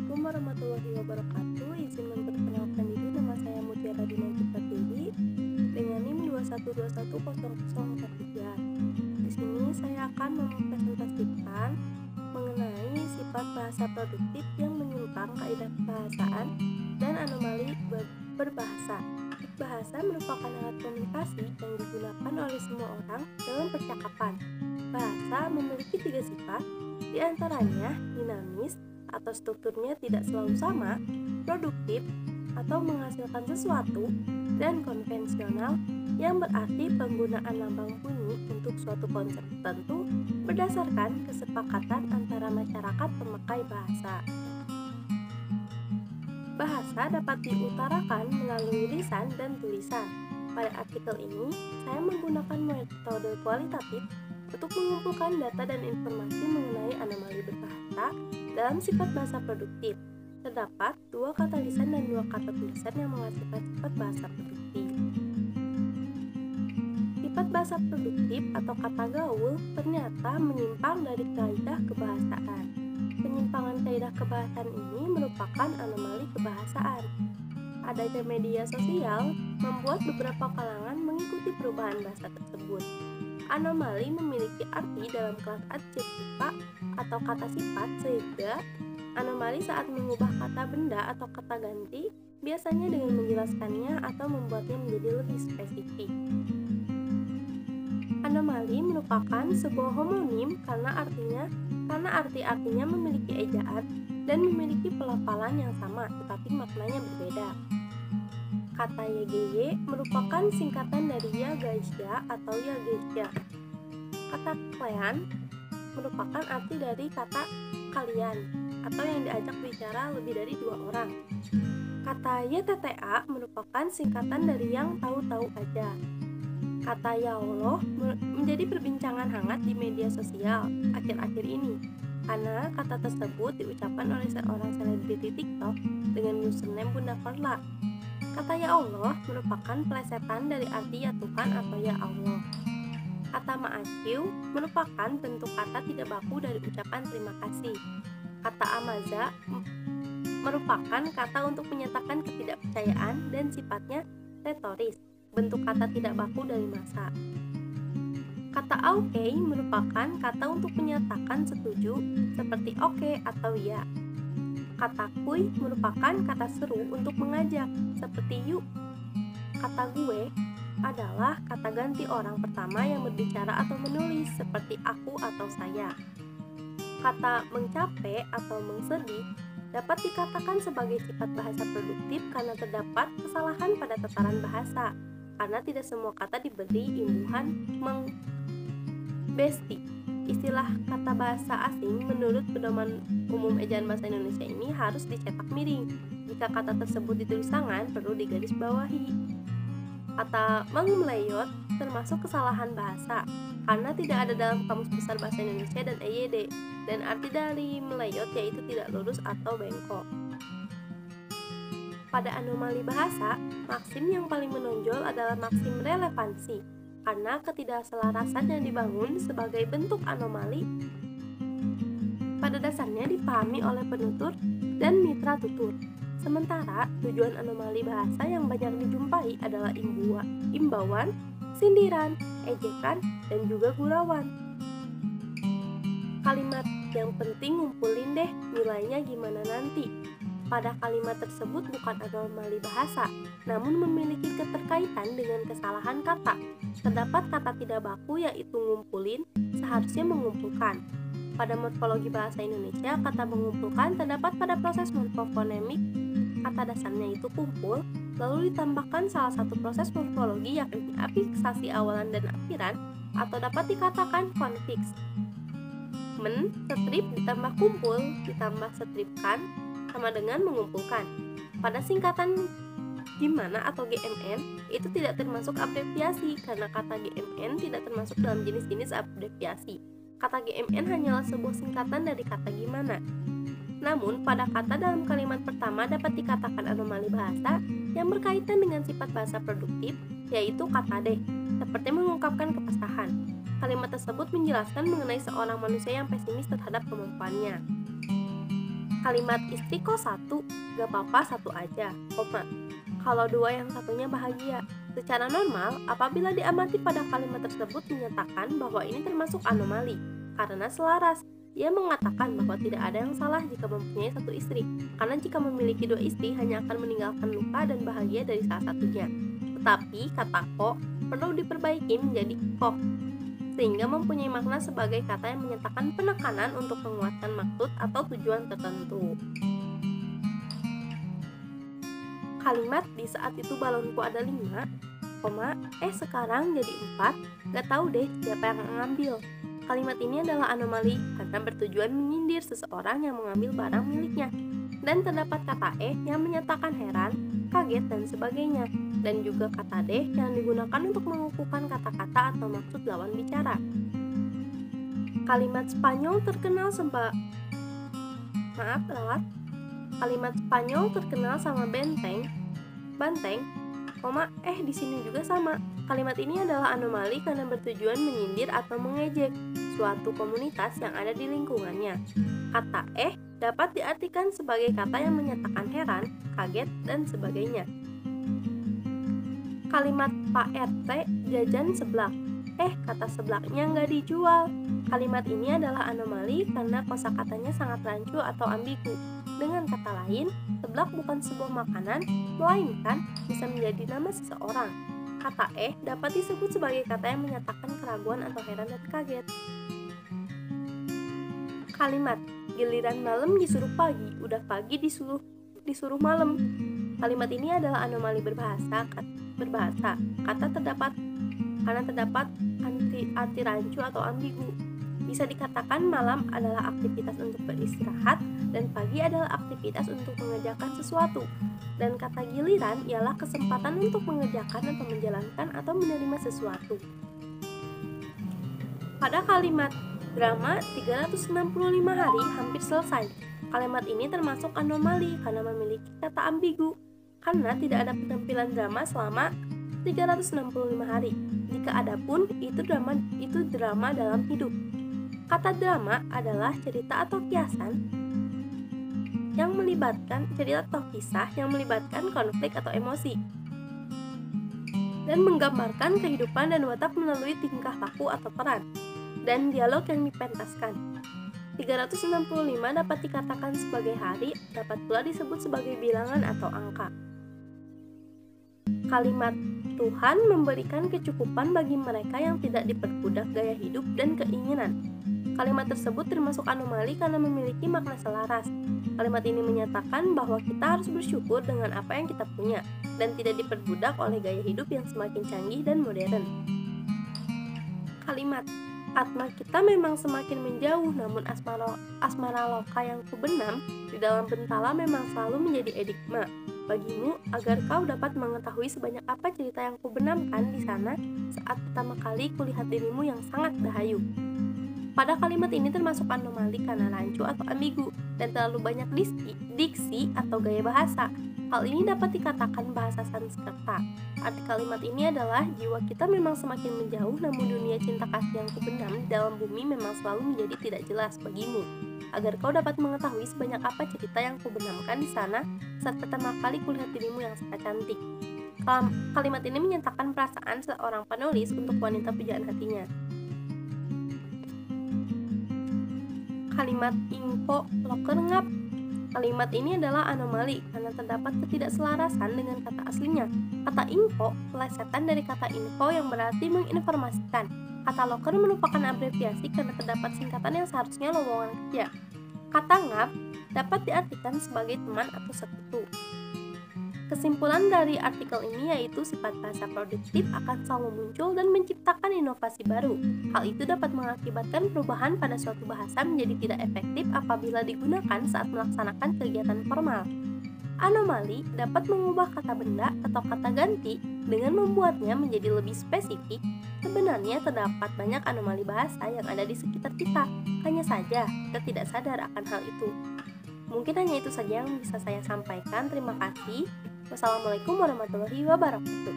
Assalamualaikum warahmatullahi wabarakatuh. Izin memperkenalkan diri, nama saya Mutiara Dina Tiwi dengan NIM 212100043. Di sini saya akan mempresentasikan mengenai sifat bahasa produktif yang menyimpang kaidah kebahasaan dan anomali berbahasa. Bahasa merupakan alat komunikasi yang digunakan oleh semua orang dalam percakapan. Bahasa memiliki 3 sifat, di antaranya dinamis atau strukturnya tidak selalu sama, produktif atau menghasilkan sesuatu, dan konvensional yang berarti penggunaan lambang bunyi untuk suatu konsep tertentu berdasarkan kesepakatan antara masyarakat pemakai bahasa. Bahasa dapat diutarakan melalui lisan dan tulisan. Pada artikel ini, saya menggunakan metode kualitatif untuk mengumpulkan data dan informasi mengenai anomali berbahasa dalam sifat bahasa produktif. Terdapat 2 kata lisan dan 2 kata tulisan yang menghasilkan sifat bahasa produktif. Sifat bahasa produktif atau kata gaul ternyata menyimpang dari kaidah kebahasaan. Penyimpangan kaidah kebahasaan ini merupakan anomali kebahasaan. Adanya media sosial membuat beberapa kalangan mengikuti perubahan bahasa tersebut. Anomali memiliki arti dalam kelas adjektiva atau kata sifat, sehingga anomali saat mengubah kata benda atau kata ganti biasanya dengan menjelaskannya atau membuatnya menjadi lebih spesifik. Anomali merupakan sebuah homonim karena arti-artinya memiliki ejaan dan memiliki pelafalan yang sama tetapi maknanya berbeda. Kata YGY merupakan singkatan dari Ya Gaisya atau Ya Geisha. Kata klean merupakan arti dari kata kalian atau yang diajak bicara lebih dari 2 orang. Kata YTTA merupakan singkatan dari yang tahu-tahu aja. Kata Ya Allah menjadi perbincangan hangat di media sosial akhir-akhir ini karena kata tersebut diucapkan oleh seorang selebriti TikTok dengan username Bunda Korla. Kata Ya Allah merupakan plesetan dari arti Ya Tuhan atau Ya Allah. Kata Ma'asyiu merupakan bentuk kata tidak baku dari ucapan terima kasih. Kata Amaza merupakan kata untuk menyatakan ketidakpercayaan dan sifatnya retoris, bentuk kata tidak baku dari masa. Kata oke merupakan kata untuk menyatakan setuju seperti oke atau ya. Kata kuy merupakan kata seru untuk mengajak, seperti yuk. Kata gue adalah kata ganti orang pertama yang berbicara atau menulis, seperti aku atau saya. Kata mengcape atau mengsedih dapat dikatakan sebagai sifat bahasa produktif karena terdapat kesalahan pada tataran bahasa, karena tidak semua kata diberi imbuhan besti. Istilah kata bahasa asing menurut Pedoman Umum Ejaan Bahasa Indonesia ini harus dicetak miring. Jika kata tersebut ditulis tangan, perlu digarisbawahi. Kata mengmeleyot termasuk kesalahan bahasa karena tidak ada dalam Kamus Besar Bahasa Indonesia dan EYD, dan arti dari meleyot yaitu tidak lurus atau bengkok. Pada anomali bahasa, maksim yang paling menonjol adalah maksim relevansi, karena ketidakselarasan yang dibangun sebagai bentuk anomali pada dasarnya dipahami oleh penutur dan mitra tutur. Sementara tujuan anomali bahasa yang banyak dijumpai adalah imbauan, sindiran, ejekan, dan juga gurauan. Kalimat yang penting ngumpulin deh, nilainya gimana nanti. Pada kalimat tersebut bukan anomali bahasa, namun memiliki keterkaitan dengan kesalahan kata. Terdapat kata tidak baku yaitu ngumpulin, seharusnya mengumpulkan. Pada morfologi bahasa Indonesia, kata mengumpulkan terdapat pada proses morfofonemik. Kata dasarnya itu kumpul, lalu ditambahkan salah satu proses morfologi yakni afiksasi awalan dan akhiran, atau dapat dikatakan konfiks. Strip ditambah kumpul ditambah stripkan sama dengan mengumpulkan. Pada singkatan gimana atau GMN itu tidak termasuk abreviasi karena kata GMN tidak termasuk dalam jenis-jenis abreviasi. Kata GMN hanyalah sebuah singkatan dari kata gimana. Namun pada kata dalam kalimat pertama dapat dikatakan anomali bahasa yang berkaitan dengan sifat bahasa produktif, yaitu kata deh, seperti mengungkapkan kepasahan. Kalimat tersebut menjelaskan mengenai seorang manusia yang pesimis terhadap kemampuannya. Kalimat istri kok satu, gak apa-apa satu aja, koma. Kalau dua yang satunya bahagia. Secara normal, apabila diamati pada kalimat tersebut menyatakan bahwa ini termasuk anomali, karena selaras. Ia mengatakan bahwa tidak ada yang salah jika mempunyai satu istri, karena jika memiliki dua istri hanya akan meninggalkan luka dan bahagia dari salah satunya. Tetapi kata kok perlu diperbaiki menjadi kok, sehingga mempunyai makna sebagai kata yang menyatakan penekanan untuk menguatkan maksud atau tujuan tertentu. Kalimat di saat itu balonku ada 5, sekarang jadi 4, gak tahu deh siapa yang ngambil. Kalimat ini adalah anomali karena bertujuan menyindir seseorang yang mengambil barang miliknya. Dan terdapat kata yang menyatakan heran, kaget, dan sebagainya. Dan juga kata D yang digunakan untuk mengukuhkan kata-kata atau maksud lawan bicara. Kalimat Spanyol terkenal Kalimat Spanyol terkenal sama banteng, di sini juga sama. Kalimat ini adalah anomali karena bertujuan menyindir atau mengejek suatu komunitas yang ada di lingkungannya. Kata dapat diartikan sebagai kata yang menyatakan heran, kaget, dan sebagainya. Kalimat Pak RT jajan seblak. Kata seblaknya nggak dijual. Kalimat ini adalah anomali karena kosakatanya sangat rancu atau ambigu. Dengan kata lain, seblak bukan sebuah makanan, melainkan bisa menjadi nama seseorang. Kata dapat disebut sebagai kata yang menyatakan keraguan atau heran dan kaget. Kalimat giliran malam disuruh pagi, udah pagi disuruh malam. Kalimat ini adalah anomali berbahasa karena terdapat arti rancu atau ambigu. Bisa dikatakan malam adalah aktivitas untuk beristirahat dan pagi adalah aktivitas untuk mengerjakan sesuatu. Dan kata giliran ialah kesempatan untuk mengerjakan atau menjalankan atau menerima sesuatu. Pada kalimat drama 365 hari hampir selesai. Kalimat ini termasuk anomali karena memiliki kata ambigu, karena tidak ada penampilan drama selama 365 hari. Jika ada pun, itu drama dalam hidup. Kata drama adalah cerita atau kisah yang melibatkan konflik atau emosi dan menggambarkan kehidupan dan watak melalui tingkah laku atau peran dan dialog yang dipentaskan. 365 dapat dikatakan sebagai hari, dapat pula disebut sebagai bilangan atau angka. Kalimat Tuhan memberikan kecukupan bagi mereka yang tidak diperbudak gaya hidup dan keinginan. Kalimat tersebut termasuk anomali karena memiliki makna selaras. Kalimat ini menyatakan bahwa kita harus bersyukur dengan apa yang kita punya dan tidak diperbudak oleh gaya hidup yang semakin canggih dan modern. Kalimat Atma kita memang semakin menjauh, namun asmara loka yang kubenam di dalam bentala memang selalu menjadi enigma bagimu, agar kau dapat mengetahui sebanyak apa cerita yang kubenamkan di sana saat pertama kali kulihat dirimu yang sangat dahayu. Pada kalimat ini termasuk anomali karena rancu atau ambigu dan terlalu banyak diksi atau gaya bahasa. Hal ini dapat dikatakan bahasa Sanskerta. Arti kalimat ini adalah jiwa kita memang semakin menjauh, namun dunia cinta kasih yang kubenam di dalam bumi memang selalu menjadi tidak jelas bagimu, agar kau dapat mengetahui sebanyak apa cerita yang kubenamkan di sana saat pertama kali kulihat dirimu yang sangat cantik. Kalimat ini menyatakan perasaan seorang penulis untuk wanita pujaan hatinya. Kalimat info loker ngap. Kalimat ini adalah anomali karena terdapat ketidakselarasan dengan kata aslinya. Kata info plesetan dari kata info yang berarti menginformasikan. Kata loker merupakan abreviasi karena terdapat singkatan yang seharusnya lowongan kerja. Kata ngap dapat diartikan sebagai teman atau sekutu. Kesimpulan dari artikel ini yaitu sifat bahasa produktif akan selalu muncul dan menciptakan inovasi baru. Hal itu dapat mengakibatkan perubahan pada suatu bahasa menjadi tidak efektif apabila digunakan saat melaksanakan kegiatan formal. Anomali dapat mengubah kata benda atau kata ganti dengan membuatnya menjadi lebih spesifik. Sebenarnya terdapat banyak anomali bahasa yang ada di sekitar kita, hanya saja kita tidak sadar akan hal itu. Mungkin hanya itu saja yang bisa saya sampaikan. Terima kasih. Wassalamualaikum warahmatullahi wabarakatuh.